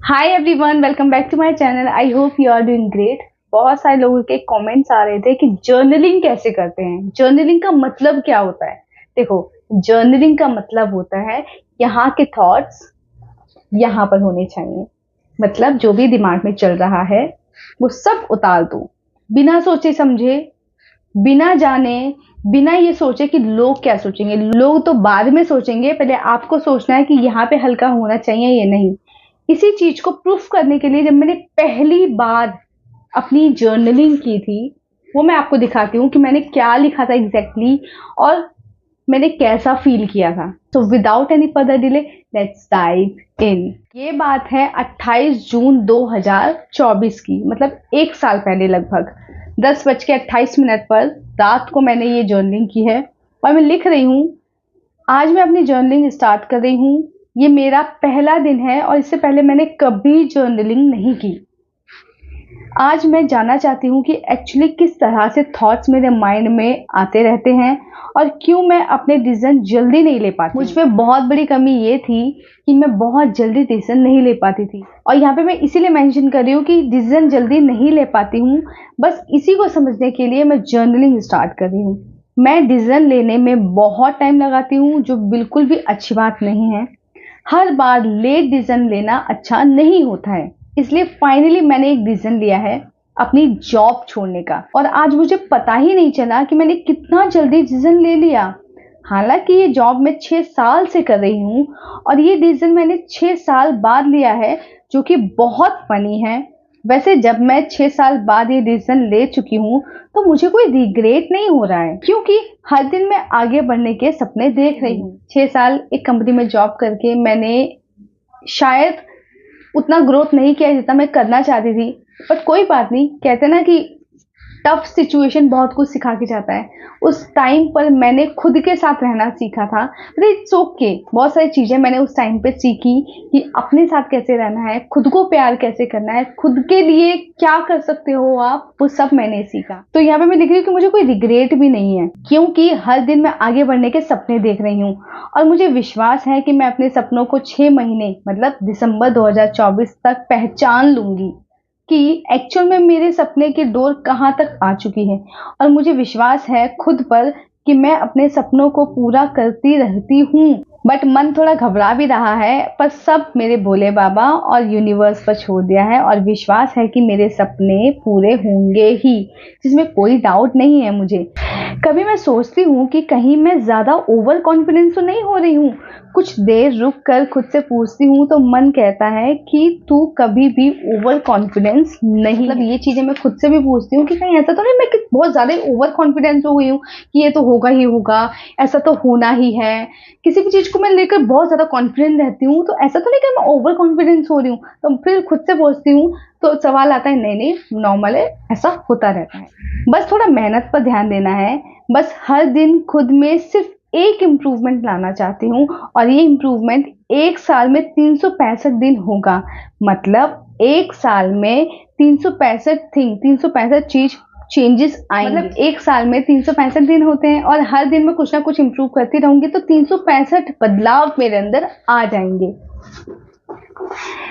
Hi everyone, welcome back to my channel. I hope you are doing great. बहुत सारे लोगों के comments आ रहे थे कि जर्नलिंग कैसे करते हैं, जर्नलिंग का मतलब क्या होता है। देखो, जर्नलिंग का मतलब होता है यहाँ के थॉट्स यहाँ पर होने चाहिए। मतलब जो भी दिमाग में चल रहा है वो सब उतार दो, बिना सोचे समझे, बिना जाने, बिना ये सोचे कि लोग क्या सोचेंगे। लोग तो बाद में सोचेंगे, पहले आपको सोचना है कि यहाँ पे हल्का होना चाहिए या नहीं। इसी चीज को प्रूफ करने के लिए जब मैंने पहली बार अपनी जर्नलिंग की थी, वो मैं आपको दिखाती हूँ कि मैंने क्या लिखा था एग्जैक्टली और मैंने कैसा फील किया था। तो without any further delay, let's dive in. ये बात है 28 जून 2024 की, मतलब एक साल पहले लगभग 10:28 पर रात को मैंने ये जर्नलिंग की है और मैं लिख रही हूँ। आज मैं अपनी जर्नलिंग स्टार्ट कर रही हूँ। ये मेरा पहला दिन है और इससे पहले मैंने कभी जर्नलिंग नहीं की। आज मैं जानना चाहती हूँ कि एक्चुअली किस तरह से थॉट्स मेरे माइंड में आते रहते हैं और क्यों मैं अपने डिसीजन जल्दी नहीं ले पाती। मुझ में बहुत बड़ी कमी ये थी कि मैं बहुत जल्दी डिसीजन नहीं ले पाती थी, और यहाँ पे मैं इसीलिए मेंशन कर रही हूँ कि डिसीजन जल्दी नहीं ले पाती हूँ। बस इसी को समझने के लिए मैं जर्नलिंग स्टार्ट कर रही हूँ। मैं डिसीजन लेने में बहुत टाइम लगाती हूँ, जो बिल्कुल भी अच्छी बात नहीं है। हर बार लेट डिसीजन लेना अच्छा नहीं होता है, इसलिए फाइनली मैंने एक डिसीजन लिया है अपनी जॉब छोड़ने का। और आज मुझे पता ही नहीं चला कि मैंने कितना जल्दी डिसीजन ले लिया। हालांकि ये जॉब मैं 6 साल से कर रही हूँ और ये डिसीजन मैंने 6 साल बाद लिया है, जो कि बहुत फनी है। वैसे जब मैं 6 साल बाद ये डिसीजन ले चुकी हूँ तो मुझे कोई रिग्रेट नहीं हो रहा है, क्योंकि हर दिन मैं आगे बढ़ने के सपने देख रही हूँ। 6 साल एक कंपनी में जॉब करके मैंने शायद उतना ग्रोथ नहीं किया जितना मैं करना चाहती थी, पर कोई बात नहीं। कहते ना कि टफ सिचुएशन बहुत कुछ सिखा के जाता है। उस टाइम पर मैंने खुद के साथ रहना सीखा था। इट्स ओके, बहुत सारी चीजें मैंने उस टाइम पे सीखी कि अपने साथ कैसे रहना है, खुद को प्यार कैसे करना है, खुद के लिए क्या कर सकते हो आप, वो सब मैंने सीखा। तो यहाँ पे मैं लिख रही हूँ कि मुझे कोई रिग्रेट भी नहीं है, क्योंकि हर दिन मैं आगे बढ़ने के सपने देख रही हूँ और मुझे विश्वास है कि मैं अपने सपनों को 6 महीने मतलब दिसंबर 2024 तक पहचान लूंगी कि एक्चुअल में मेरे सपने की डोर कहाँ तक आ चुकी है। और मुझे विश्वास है खुद पर कि मैं अपने सपनों को पूरा करती रहती हूँ। बट मन थोड़ा घबरा भी रहा है, पर सब मेरे भोले बाबा और यूनिवर्स पर छोड़ दिया है और विश्वास है कि मेरे सपने पूरे होंगे ही, जिसमें कोई डाउट नहीं है मुझे। कभी मैं सोचती हूँ कि कहीं मैं ज़्यादा ओवर कॉन्फिडेंस तो नहीं हो रही हूँ। कुछ देर रुक कर खुद से पूछती हूँ तो मन कहता है कि तू कभी भी ओवर कॉन्फिडेंस नहीं। मतलब ये चीज़ें मैं खुद से भी पूछती हूँ कि कहीं ऐसा तो नहीं मैं बहुत ज़्यादा ओवर कॉन्फिडेंस हो गई हूँ कि ये तो होगा ही होगा, ऐसा तो होना ही है। किसी भी चीज़ को मैं लेकर बहुत ज़्यादा कॉन्फिडेंट रहती हूँ, तो ऐसा तो नहीं कि मैं ओवर कॉन्फिडेंस हो रही हूँ। तो फिर खुद से पूछती हूँ तो सवाल आता है, नहीं नहीं नॉर्मल है, ऐसा होता रहता है। बस थोड़ा मेहनत पर ध्यान देना है। बस हर दिन खुद में सिर्फ एक इम्प्रूवमेंट लाना चाहती हूँ और ये इम्प्रूवमेंट एक साल में 365 दिन होगा। मतलब एक साल में 365 चीज चेंजेस आएंगे। मतलब एक साल में 365 दिन होते हैं और हर दिन में कुछ ना कुछ इम्प्रूव करती रहूंगी तो 365 बदलाव मेरे अंदर आ जाएंगे।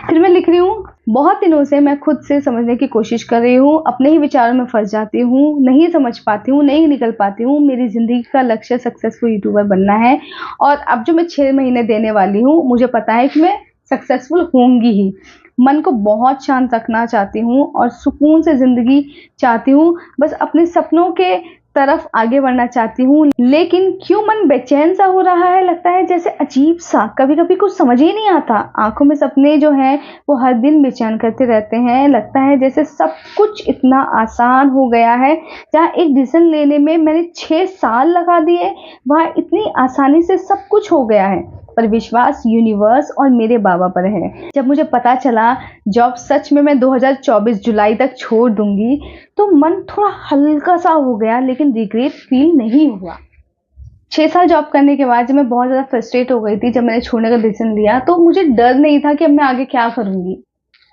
फिर मैं लिख रही हूँ, बहुत दिनों से मैं खुद से समझने की कोशिश कर रही हूँ, अपने ही विचारों में फंस जाती हूँ, नहीं समझ पाती हूँ, नहीं निकल पाती हूँ। मेरी जिंदगी का लक्ष्य सक्सेसफुल यूट्यूबर बनना है और अब जो मैं 6 महीने देने वाली हूँ, मुझे पता है कि मैं सक्सेसफुल होंगी ही। मन को बहुत शांत रखना चाहती हूँ और सुकून से जिंदगी चाहती हूँ। बस अपने सपनों के तरफ आगे बढ़ना चाहती हूँ, लेकिन क्यों मन बेचैन सा हो रहा है। लगता है जैसे अजीब सा, कभी कभी कुछ समझ ही नहीं आता। आंखों में सपने जो हैं वो हर दिन बेचैन करते रहते हैं। लगता है जैसे सब कुछ इतना आसान हो गया है। जहाँ एक डिसीजन लेने में मैंने 6 साल लगा दिए, वहाँ इतनी आसानी से सब कुछ हो गया है। पर विश्वास यूनिवर्स और मेरे बाबा पर है। जब मुझे पता चला जॉब सच में मैं 2024 जुलाई तक छोड़ दूंगी, तो मन थोड़ा हल्का सा हो गया, लेकिन रिग्रेट फील नहीं हुआ। 6 साल जॉब करने के बाद जब मैं बहुत ज़्यादा फ्रस्ट्रेट हो गई थी, जब मैंने छोड़ने का डिसीजन लिया, तो मुझे डर नहीं था कि अब मैं आगे क्या करूंगी,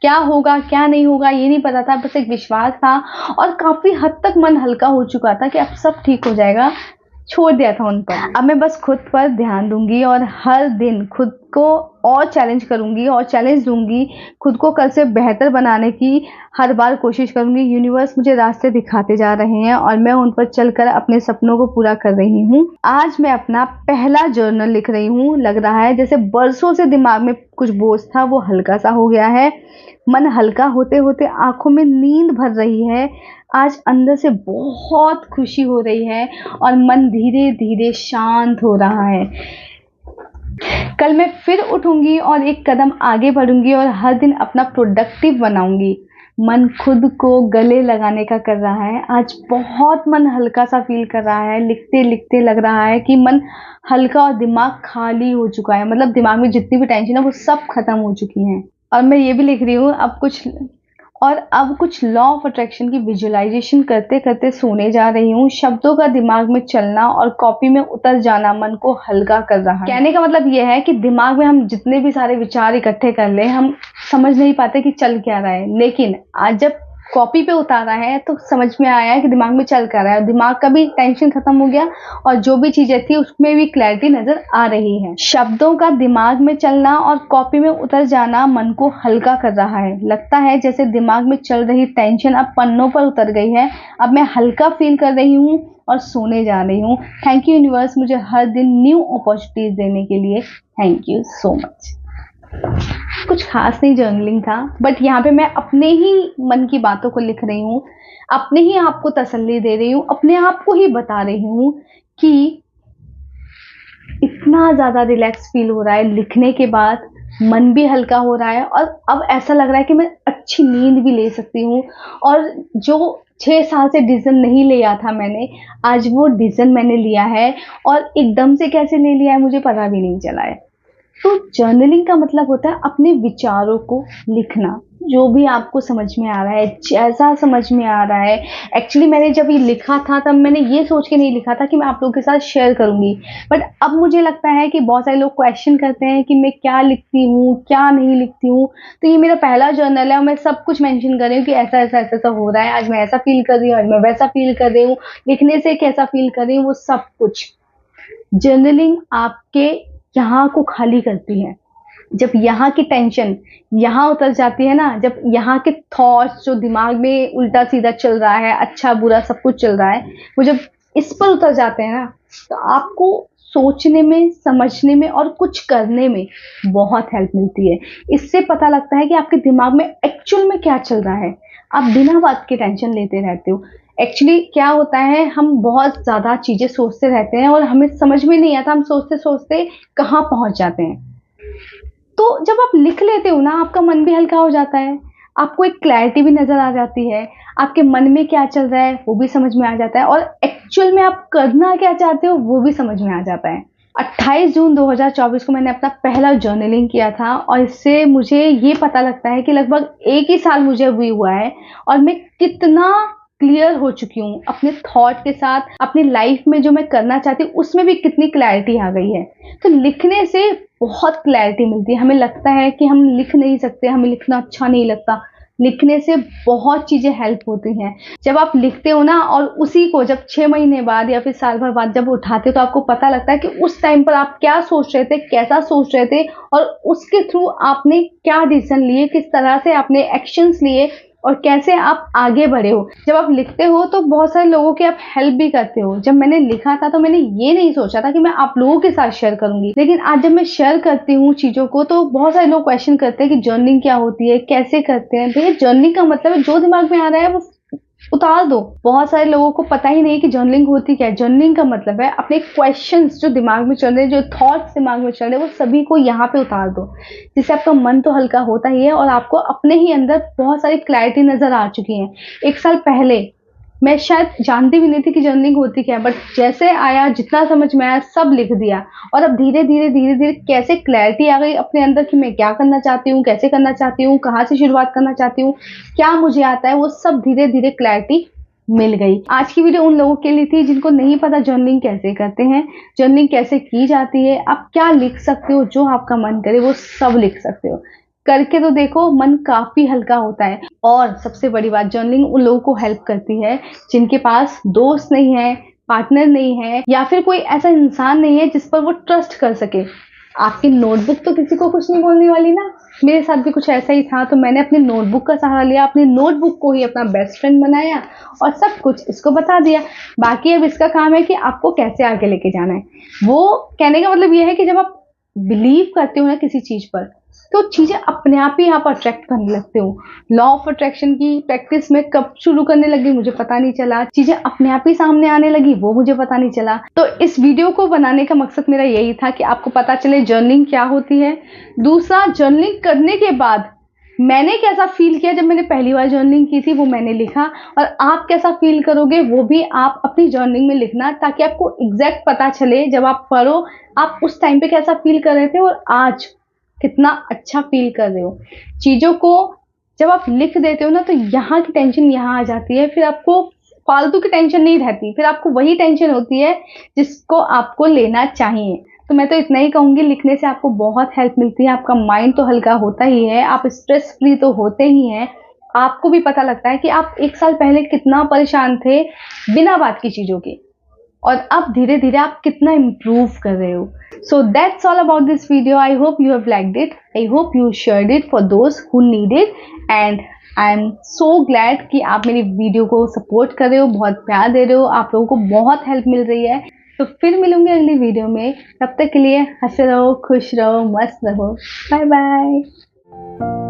क्या होगा क्या नहीं होगा, ये नहीं पता था। बस एक विश्वास था और काफ़ी हद तक मन हल्का हो चुका था कि अब सब ठीक हो जाएगा। छोड़ दिया था उन पर। अब मैं बस खुद पर ध्यान दूंगी और हर दिन खुद को और चैलेंज करूंगी और चैलेंज दूंगी, खुद को कल से बेहतर बनाने की हर बार कोशिश करूंगी। यूनिवर्स मुझे रास्ते दिखाते जा रहे हैं और मैं उन पर चलकर अपने सपनों को पूरा कर रही हूँ। आज मैं अपना पहला जर्नल लिख रही हूँ। लग रहा है जैसे बरसों से दिमाग में कुछ बोझ था वो हल्का सा हो गया है। मन हल्का होते होते आंखों में नींद भर रही है। आज अंदर से बहुत खुशी हो रही है और मन धीरे धीरे शांत हो रहा है। कल मैं फिर उठूंगी और एक कदम आगे बढ़ूंगी और हर दिन अपना प्रोडक्टिव बनाऊंगी। मन खुद को गले लगाने का कर रहा है। आज बहुत मन हल्का सा फील कर रहा है। लिखते लिखते लग रहा है कि मन हल्का और दिमाग खाली हो चुका है। मतलब दिमाग में जितनी भी टेंशन है वो सब खत्म हो चुकी है। और मैं ये भी लिख रही हूँ अब कुछ लॉ ऑफ अट्रैक्शन की विजुअलाइजेशन करते करते सोने जा रही हूँ। शब्दों का दिमाग में चलना और कॉपी में उतर जाना मन को हल्का कर रहा है। कहने का मतलब यह है कि दिमाग में हम जितने भी सारे विचार इकट्ठे कर ले, हम समझ नहीं पाते कि चल क्या रहा है, लेकिन आज जब कॉपी पे उतारा है तो समझ में आया है कि दिमाग में चल क्या रहा है। दिमाग का भी टेंशन खत्म हो गया और जो भी चीजें थी उसमें भी क्लैरिटी नजर आ रही है। शब्दों का दिमाग में चलना और कॉपी में उतर जाना मन को हल्का कर रहा है। लगता है जैसे दिमाग में चल रही टेंशन अब पन्नों पर उतर गई है। अब मैं हल्का फील कर रही हूँ और सोने जा रही हूँ। थैंक यू यूनिवर्स मुझे हर दिन न्यू अपॉर्चुनिटीज देने के लिए। Thank you so much. कुछ खास नहीं जर्नलिंग था, बट यहाँ पे मैं अपने ही मन की बातों को लिख रही हूँ, अपने ही आप को तसल्ली दे रही हूँ, अपने आप को ही बता रही हूँ कि इतना ज़्यादा रिलैक्स फील हो रहा है लिखने के बाद। मन भी हल्का हो रहा है और अब ऐसा लग रहा है कि मैं अच्छी नींद भी ले सकती हूँ। और जो 6 साल से डिसीजन नहीं लिया था मैंने, आज वो डिसीजन मैंने लिया है और एकदम से कैसे ले लिया है मुझे पता भी नहीं चला है। तो जर्नलिंग का मतलब होता है अपने विचारों को लिखना, जो भी आपको समझ में आ रहा है, जैसा समझ में आ रहा है। एक्चुअली मैंने जब ये लिखा था तब मैंने ये सोच के नहीं लिखा था कि मैं आप लोगों के साथ शेयर करूंगी, बट अब मुझे लगता है कि बहुत सारे लोग क्वेश्चन करते हैं कि मैं क्या लिखती हूँ क्या नहीं लिखती हूँ। तो ये मेरा पहला जर्नल है और मैं सब कुछ मेंशन कर रही हूँ कि ऐसा ऐसा ऐसा ऐसा हो रहा है, आज मैं ऐसा फील कर रही हूँ, आज मैं वैसा फील कर रही हूँ, लिखने से कैसा फील कर रही हूँ, वो सब कुछ। जर्नलिंग आपके यहाँ को खाली करती है। जब यहाँ की टेंशन यहाँ उतर जाती है ना, जब यहाँ के थॉट्स जो दिमाग में उल्टा सीधा चल रहा है, अच्छा बुरा सब कुछ चल रहा है, वो जब इस पर उतर जाते हैं ना, तो आपको सोचने में, समझने में और कुछ करने में बहुत हेल्प मिलती है। इससे पता लगता है कि आपके दिमाग में एक्चुअल में क्या चल रहा है। आप बिना बात के टेंशन लेते रहते हो। एक्चुअली क्या होता है, हम बहुत ज़्यादा चीज़ें सोचते रहते हैं और हमें समझ में नहीं आता हम सोचते सोचते कहाँ पहुँच जाते हैं। तो जब आप लिख लेते हो ना, आपका मन भी हल्का हो जाता है, आपको एक क्लैरिटी भी नज़र आ जाती है, आपके मन में क्या चल रहा है वो भी समझ में आ जाता है और एक्चुअल में आप करना क्या चाहते हो वो भी समझ में आ जाता है। 28 जून 2024 को मैंने अपना पहला जर्नलिंग किया था और इससे मुझे ये पता लगता है कि लगभग 1 ही साल मुझे अभी हुआ है और मैं कितना क्लियर हो चुकी हूँ अपने थॉट के साथ। अपनी लाइफ में जो मैं करना चाहती हूँ उसमें भी कितनी क्लैरिटी आ गई है। तो लिखने से बहुत क्लैरिटी मिलती है। हमें लगता है कि हम लिख नहीं सकते, हमें लिखना अच्छा नहीं लगता, लिखने से बहुत चीज़ें हेल्प होती हैं। जब आप लिखते हो ना और उसी को जब 6 महीने बाद या फिर साल भर बाद जब उठाते हो तो आपको पता लगता है कि उस टाइम पर आप क्या सोच रहे थे, कैसा सोच रहे थे और उसके थ्रू आपने क्या डिसीजन लिए, किस तरह से आपने एक्शंस लिए और कैसे आप आगे बढ़े हो। जब आप लिखते हो तो बहुत सारे लोगों की आप हेल्प भी करते हो। जब मैंने लिखा था तो मैंने ये नहीं सोचा था कि मैं आप लोगों के साथ शेयर करूंगी, लेकिन आज जब मैं शेयर करती हूँ चीज़ों को तो बहुत सारे लोग क्वेश्चन करते हैं कि जर्नलिंग क्या होती है, कैसे करते हैं। भैया जर्नलिंग का मतलब है जो दिमाग में आ रहा है वो उतार दो। बहुत सारे लोगों को पता ही नहीं कि जर्नलिंग होती क्या है। जर्नलिंग का मतलब है अपने क्वेश्चंस जो दिमाग में चल रहे हैं, जो थॉट्स दिमाग में चल रहे हैं, वो सभी को यहाँ पे उतार दो, जिससे आपका मन तो हल्का होता ही है और आपको अपने ही अंदर बहुत सारी क्लैरिटी नजर आ चुकी है। 1 साल पहले मैं शायद जानती भी नहीं थी कि जर्नलिंग होती क्या है, बट जैसे आया, जितना समझ में आया सब लिख दिया और अब धीरे धीरे कैसे क्लैरिटी आ गई अपने अंदर कि मैं क्या करना चाहती हूँ, कैसे करना चाहती हूँ, कहाँ से शुरुआत करना चाहती हूँ, क्या मुझे आता है, वो सब धीरे धीरे क्लैरिटी मिल गई। आज की वीडियो उन लोगों के लिए थी जिनको नहीं पता जर्नलिंग कैसे करते हैं, जर्नलिंग कैसे की जाती है, आप क्या लिख सकते हो, जो आपका मन करे वो सब लिख सकते हो। करके तो देखो, मन काफी हल्का होता है। और सबसे बड़ी बात, जर्नलिंग उन लोगों को हेल्प करती है जिनके पास दोस्त नहीं है, पार्टनर नहीं है या फिर कोई ऐसा इंसान नहीं है जिस पर वो ट्रस्ट कर सके। आपकी नोटबुक तो किसी को कुछ नहीं बोलने वाली ना। मेरे साथ भी कुछ ऐसा ही था, तो मैंने अपनी नोटबुक का सहारा लिया, अपनी नोटबुक को ही अपना बेस्ट फ्रेंड बनाया और सब कुछ इसको बता दिया। बाकी अब इसका काम है कि आपको कैसे आगे लेके जाना है। वो कहने का मतलब ये है कि जब आप बिलीव करते हो ना किसी चीज पर, तो चीजें अपने आप ही आप अट्रैक्ट करने लगते हो। लॉ ऑफ अट्रैक्शन की प्रैक्टिस में कब शुरू करने लगी मुझे पता नहीं चला, चीजें अपने आप ही सामने आने लगी वो मुझे पता नहीं चला। तो इस वीडियो को बनाने का मकसद मेरा यही था कि आपको पता चले जर्नलिंग क्या होती है। दूसरा, जर्नलिंग करने के बाद मैंने कैसा फील किया जब मैंने पहली बार जर्नलिंग की थी, वो मैंने लिखा। और आप कैसा फील करोगे वो भी आप अपनी जर्नलिंग में लिखना, ताकि आपको एग्जैक्ट पता चले जब आप पढ़ो आप उस टाइम पे कैसा फील कर रहे थे और आज कितना अच्छा फील कर रहे हो। चीजों को जब आप लिख देते हो ना, तो यहाँ की टेंशन यहाँ आ जाती है, फिर आपको फालतू की टेंशन नहीं रहती, फिर आपको वही टेंशन होती है जिसको आपको लेना चाहिए। तो मैं तो इतना ही कहूंगी, लिखने से आपको बहुत हेल्प मिलती है, आपका माइंड तो हल्का होता ही है, आप स्ट्रेस फ्री तो होते ही हैं। आपको भी पता लगता है कि आप 1 साल पहले कितना परेशान थे बिना बात की चीजों के, और अब धीरे धीरे आप कितना इम्प्रूव कर रहे हो। So that's all about this video. I hope you have liked it, I hope you shared it for those who need it, and I am so glad कि आप मेरी वीडियो को सपोर्ट कर रहे हो, बहुत प्यार दे रहे हो, आप लोगों को बहुत हेल्प मिल रही है। तो फिर मिलूंगे अगली वीडियो में, तब तक के लिए हंसते रहो, खुश रहो, मस्त रहो। Bye bye.